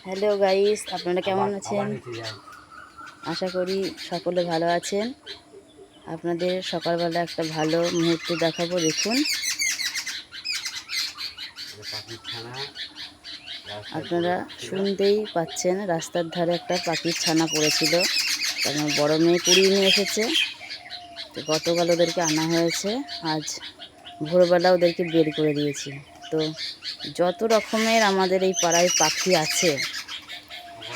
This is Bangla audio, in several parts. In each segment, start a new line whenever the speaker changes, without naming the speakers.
হ্যালো গাইস, আপনারা কেমন আছেন? আশা করি সকলে ভালো আছেন। আপনাদের সকালবেলা একটা ভালো মুহূর্ত দেখাবো, দেখুন। আপনারা শুনতেই পাচ্ছেন, রাস্তার ধারে একটা পাখির ছানা পড়েছিল। কারণ বড় মেয়ে কুড়িয়ে নিয়ে এসেছে, তো গতকাল ওদেরকে আনা হয়েছে। আজ ভোরবেলা ওদেরকে বের করে দিয়েছি। তো যত রকমের আমাদের এই পাড়ায় পাখি আছে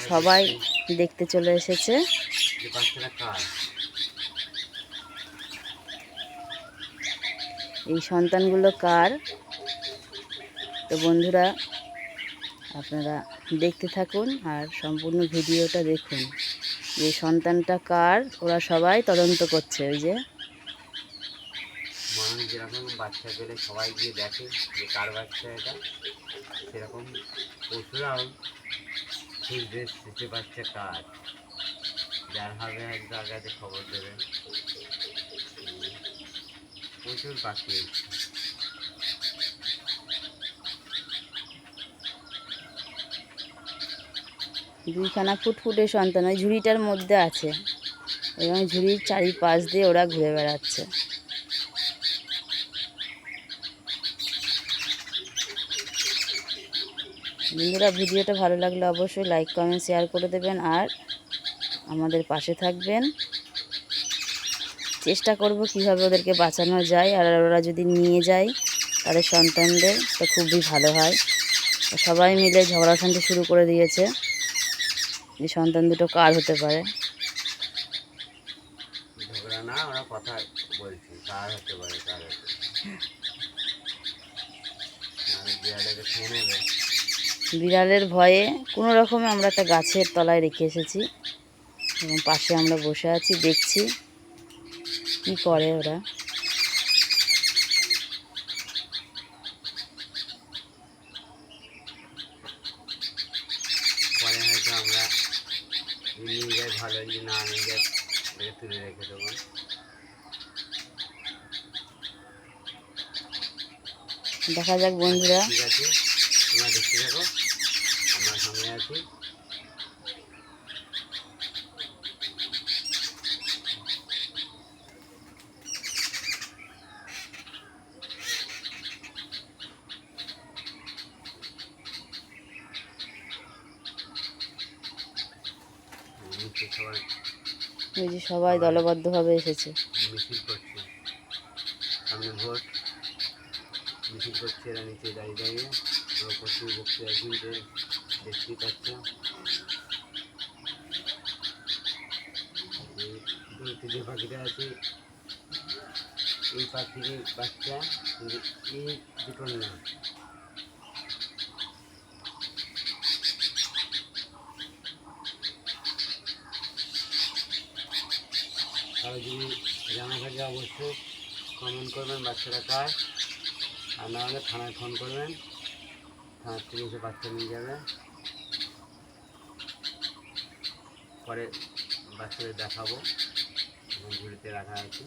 সবাই দেখতে চলে এসেছে। এই সন্তানগুলো কার? তো বন্ধুরা, আপনারা দেখতে থাকুন আর সম্পূর্ণ ভিডিওটা দেখুন। এই সন্তানটা কার ওরা সবাই তদন্ত করছে। ওই যে
মানুষ যেরকম বাচ্চা পেলে সবাই গিয়ে দেখে যে কার বাচ্চা এটা, সেরকম পশুরাও খুঁজবে সে বাচ্চা কার, যার হবে আগে খবর দেবে। প্রচুর পাখি।
দুইখানা ফুটফুটে সন্তান ওই ঝুড়িটার মধ্যে আছে এবং ঝুড়ির চারিপাশ দিয়ে ওরা ঘুরে বেড়াচ্ছে। বন্ধুরা, ভিডিওটা ভালো লাগলে অবশ্যই লাইক কমেন্ট শেয়ার করে দেবেন আর আমাদের পাশে থাকবেন। চেষ্টা করব কিভাবে ওদেরকে বাঁচানো যায়, আর ওরা যদি নিয়ে যায় তাদের সন্তানদের, তো খুবই ভালো হয়। সবাই মিলে ঝগড়াঝাঁটি শুরু করে দিয়েছে যে সন্তান দুটো কার হতে পারে।
ঝগড়া না, ওরা কথা বলছে কার হতে পারে, কার হতে পারে।
বিড়ালের ভয়ে কোনো রকমে আমরা একটা গাছের তলায় রেখে এসেছি এবং পাশে আমরা বসে আছি, দেখছি কি করে ওরা।
পরে হয়তো আমরা নিয়ে যাই, ভালো যদি না নিয়ে যাই তুলে রেখে দেবো।
দেখা যাক বন্ধুরা।
ঠিক আছে, তোমরা দেখতে থাকো, আমরা সঙ্গে আছি।
ওই যে সবাই দলবদ্ধভাবে এসেছে।
মিছিল করছে, সামনে ভোট, মিছিল করছে এরা নিচে দাঁড়িয়ে দাঁড়িয়ে। পশ্চিম বক্তব্য একদিন যে দেখতেই পাচ্ছ, যে পাখিটা আছে এই পাখির বাচ্চা, এই দুটোর না। তাহলে যদি জানা থাকে অবশ্যই কমেন্ট করবেন বাচ্চাটা কার, আর না হলে থানায় ফোন করবেন, থানার থেকে এসে বাচ্চা নিয়ে যাবে। পরে বাচ্চাদের দেখাবো এবং ঝুড়িতে রাখা আছে।